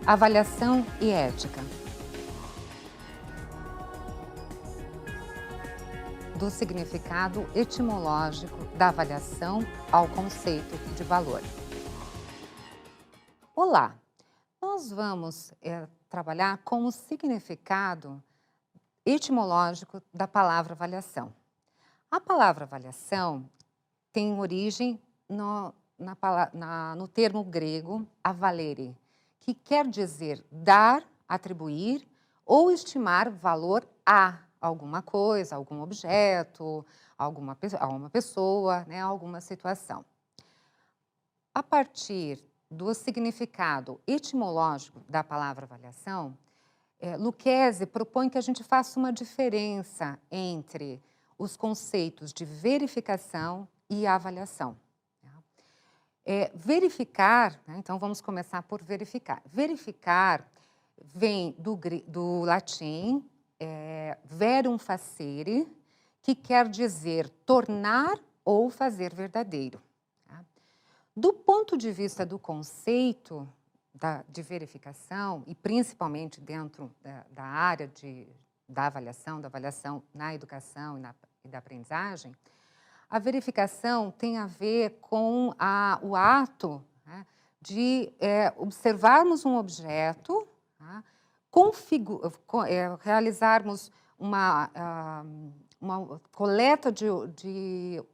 Avaliação e ética. Do significado etimológico da avaliação ao conceito de valor. Olá, nós vamos trabalhar com o significado etimológico da palavra avaliação. A palavra avaliação tem origem no termo grego avalere, que quer dizer dar, atribuir ou estimar valor a alguma coisa, algum objeto, alguma pessoa, né, alguma situação. A partir do significado etimológico da palavra avaliação, Lucchesi propõe que a gente faça uma diferença entre os conceitos de verificação e avaliação. Verificar, né, então vamos começar por verificar. Verificar vem do latim verum facere, que quer dizer tornar ou fazer verdadeiro. Tá? Do ponto de vista do conceito de verificação, e principalmente dentro da área da avaliação na educação e da aprendizagem, a verificação tem a ver com o ato, né, de observarmos um objeto, tá, realizarmos uma coleta de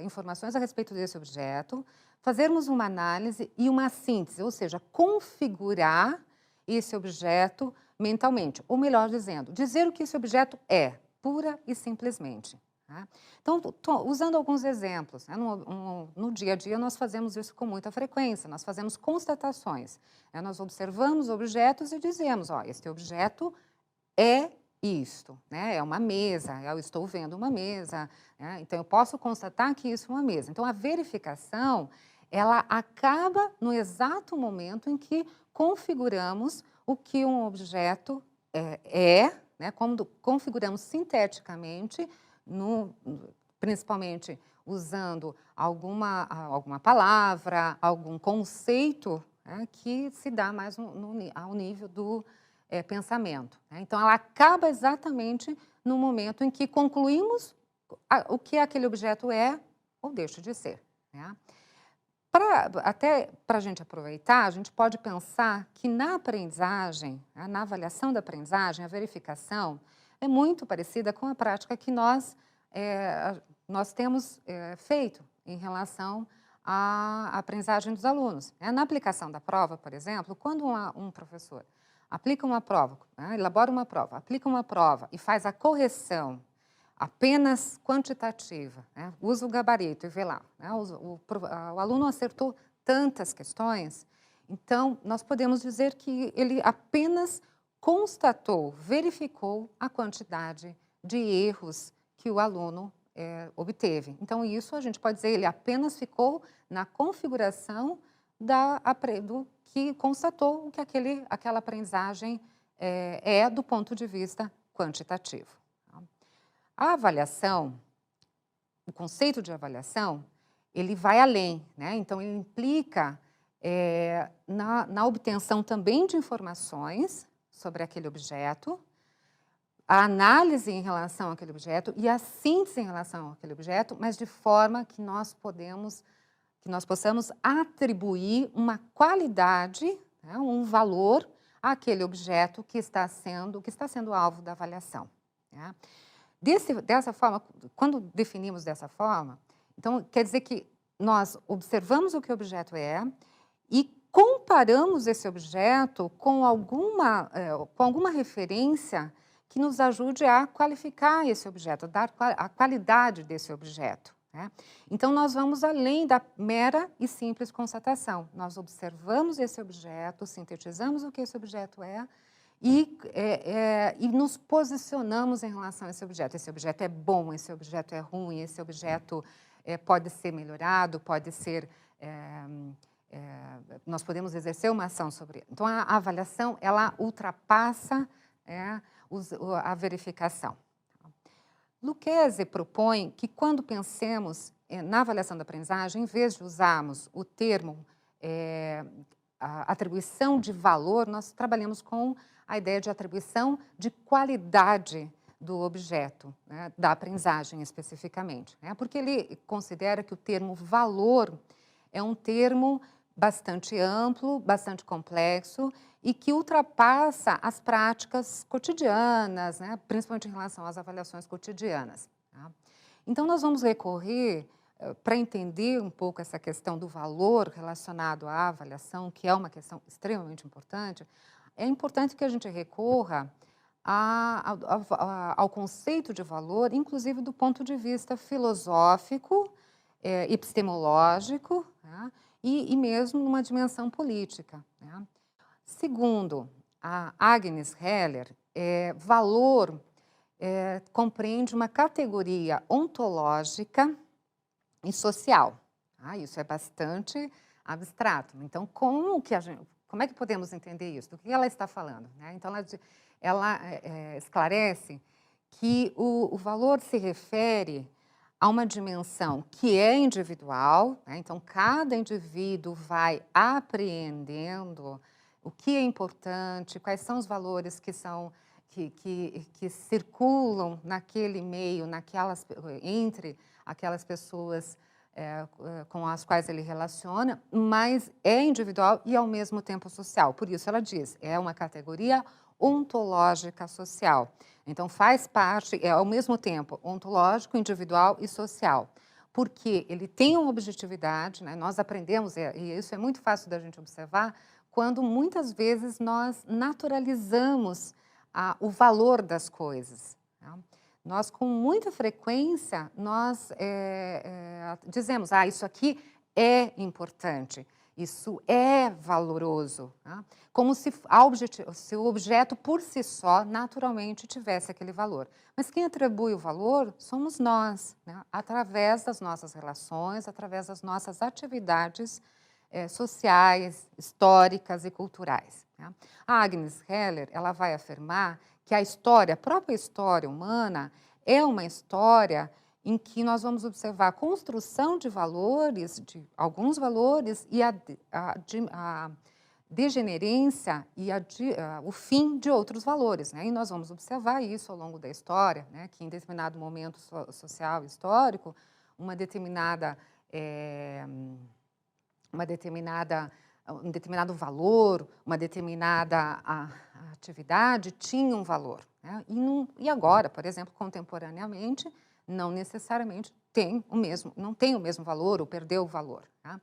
informações a respeito desse objeto, fazermos uma análise e uma síntese, ou seja, configurar esse objeto mentalmente, ou melhor dizendo, dizer o que esse objeto é, pura e simplesmente. Tá? Então, usando alguns exemplos, né? No dia a dia nós fazemos isso com muita frequência, nós fazemos constatações, né? Nós observamos objetos e dizemos, ó, este objeto é isto, né? É uma mesa, eu estou vendo uma mesa, né? Então eu posso constatar que isso é uma mesa. Então a verificação, ela acaba no exato momento em que configuramos o que um objeto né? Como configuramos sinteticamente, principalmente usando alguma palavra, algum conceito, né, que se dá mais ao nível do pensamento. Né? Então, ela acaba exatamente no momento em que concluímos o que aquele objeto é ou deixa de ser. Né? Até para a gente aproveitar, a gente pode pensar que na aprendizagem, né, na avaliação da aprendizagem, a verificação é muito parecida com a prática que nós temos feito em relação à aprendizagem dos alunos. Na aplicação da prova, por exemplo, quando um professor aplica uma prova, né, elabora uma prova, aplica uma prova e faz a correção apenas quantitativa, né, usa o gabarito e vê lá, né, o aluno acertou tantas questões, então nós podemos dizer que ele apenas constatou, verificou a quantidade de erros que o aluno obteve. Então, isso a gente pode dizer, ele apenas ficou na configuração do que constatou o que aquela aprendizagem do ponto de vista quantitativo. A avaliação, o conceito de avaliação, ele vai além, né? Então, ele implica na obtenção também de informações sobre aquele objeto, a análise em relação àquele objeto e a síntese em relação àquele objeto, mas de forma que nós possamos atribuir uma qualidade, né, um valor àquele objeto que está sendo alvo da avaliação. Né? Dessa forma, quando definimos dessa forma, então quer dizer que nós observamos o que o objeto é e comparamos esse objeto com alguma referência que nos ajude a qualificar esse objeto, a dar a qualidade desse objeto. Né? Então, nós vamos além da mera e simples constatação. Nós observamos esse objeto, sintetizamos o que esse objeto e nos posicionamos em relação a esse objeto. Esse objeto é bom, esse objeto é ruim, esse objeto pode ser melhorado, pode ser... nós podemos exercer uma ação sobre ele. Então, a avaliação, ela ultrapassa a verificação. Lucchesi propõe que quando pensemos na avaliação da aprendizagem, em vez de usarmos o termo a atribuição de valor, nós trabalhamos com a ideia de atribuição de qualidade do objeto, né, da aprendizagem especificamente, né, porque ele considera que o termo valor é um termo bastante amplo, bastante complexo e que ultrapassa as práticas cotidianas, né, principalmente em relação às avaliações cotidianas. Tá? Então, nós vamos recorrer, para entender um pouco essa questão do valor relacionado à avaliação, que é uma questão extremamente importante, é importante que a gente recorra ao conceito de valor, inclusive do ponto de vista filosófico, epistemológico, né, e mesmo numa dimensão política. Né. Segundo a Agnes Heller, valor compreende uma categoria ontológica e social. Isso é bastante abstrato. Então, como é que podemos entender isso? Do que ela está falando? Né? Então, ela esclarece que o valor se refere a uma dimensão que é individual, né? Então, cada indivíduo vai apreendendo o que é importante, quais são os valores que circulam naquele meio, entre aquelas pessoas com as quais ele relaciona, mas é individual e ao mesmo tempo social. Por isso ela diz, é uma categoria ontológica social. Então faz parte, é ao mesmo tempo ontológico, individual e social. Porque ele tem uma objetividade, né? Nós aprendemos, e isso é muito fácil da gente observar, quando muitas vezes nós naturalizamos o valor das coisas. Tá? Nós, com muita frequência, nós dizemos, isso aqui é importante, isso é valoroso, tá? Como se o objeto por si só, naturalmente, tivesse aquele valor. Mas quem atribui o valor somos nós, né? Através das nossas relações, através das nossas atividades sociais, históricas e culturais. Né? A Agnes Heller, ela vai afirmar que a própria história humana é uma história em que nós vamos observar a construção de valores, de alguns valores, e a degenerência e o fim de outros valores. Né? E nós vamos observar isso ao longo da história, né? Que em determinado momento social e histórico, um determinado valor, uma determinada atividade tinha um valor. Né? E agora, por exemplo, contemporaneamente, não necessariamente não tem o mesmo valor ou perdeu o valor. Tá?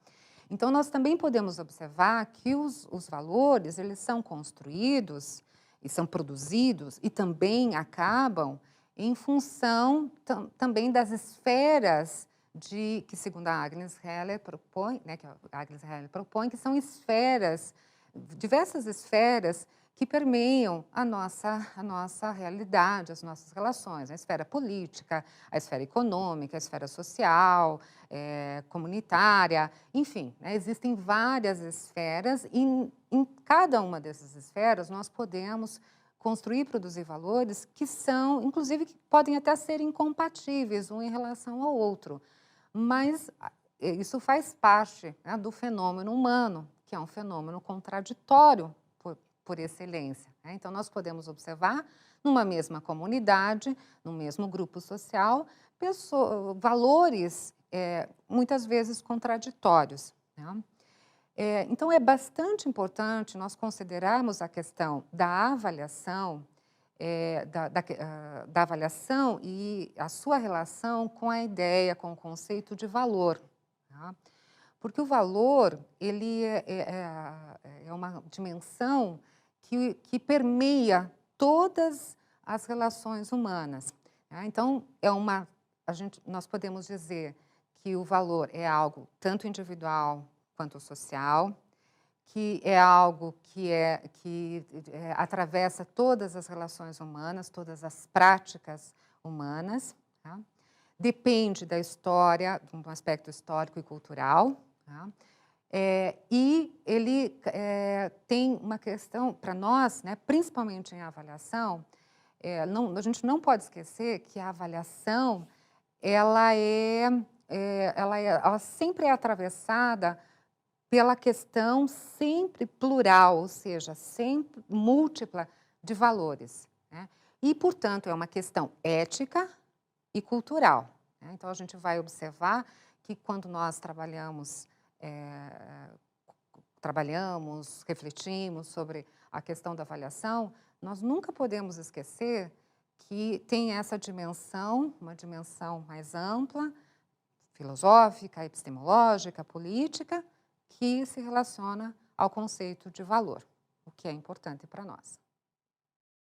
Então, nós também podemos observar que os valores, eles são construídos e são produzidos e também acabam em função também das esferas que, segundo a Agnes Heller propõe, né, que são esferas, diversas esferas que permeiam a nossa realidade, as nossas relações, a esfera política, a esfera econômica, a esfera social, comunitária, enfim, né, existem várias esferas e em cada uma dessas esferas nós podemos construir e produzir valores que são, inclusive, que podem até ser incompatíveis um em relação ao outro. Mas isso faz parte, né, do fenômeno humano, que é um fenômeno contraditório por excelência. Né? Então, nós podemos observar numa mesma comunidade, no mesmo grupo social, valores muitas vezes contraditórios. Né? Então, é bastante importante nós considerarmos a questão da avaliação, da avaliação e a sua relação com a ideia, com o conceito de valor. Tá? Porque o valor, ele é uma dimensão que permeia todas as relações humanas. Tá? Então, nós podemos dizer que o valor é algo tanto individual quanto social, que é algo que atravessa todas as relações humanas, todas as práticas humanas, tá? Depende da história, de um aspecto histórico e cultural, tá? E ele tem uma questão, para nós, né, principalmente em avaliação, a gente não pode esquecer que a avaliação ela sempre é atravessada pela questão sempre plural, ou seja, sempre múltipla de valores, né? E, portanto, é uma questão ética e cultural, né? Então, a gente vai observar que quando nós trabalhamos, refletimos sobre a questão da avaliação, nós nunca podemos esquecer que tem essa dimensão, uma dimensão mais ampla, filosófica, epistemológica, política, que se relaciona ao conceito de valor, o que é importante para nós.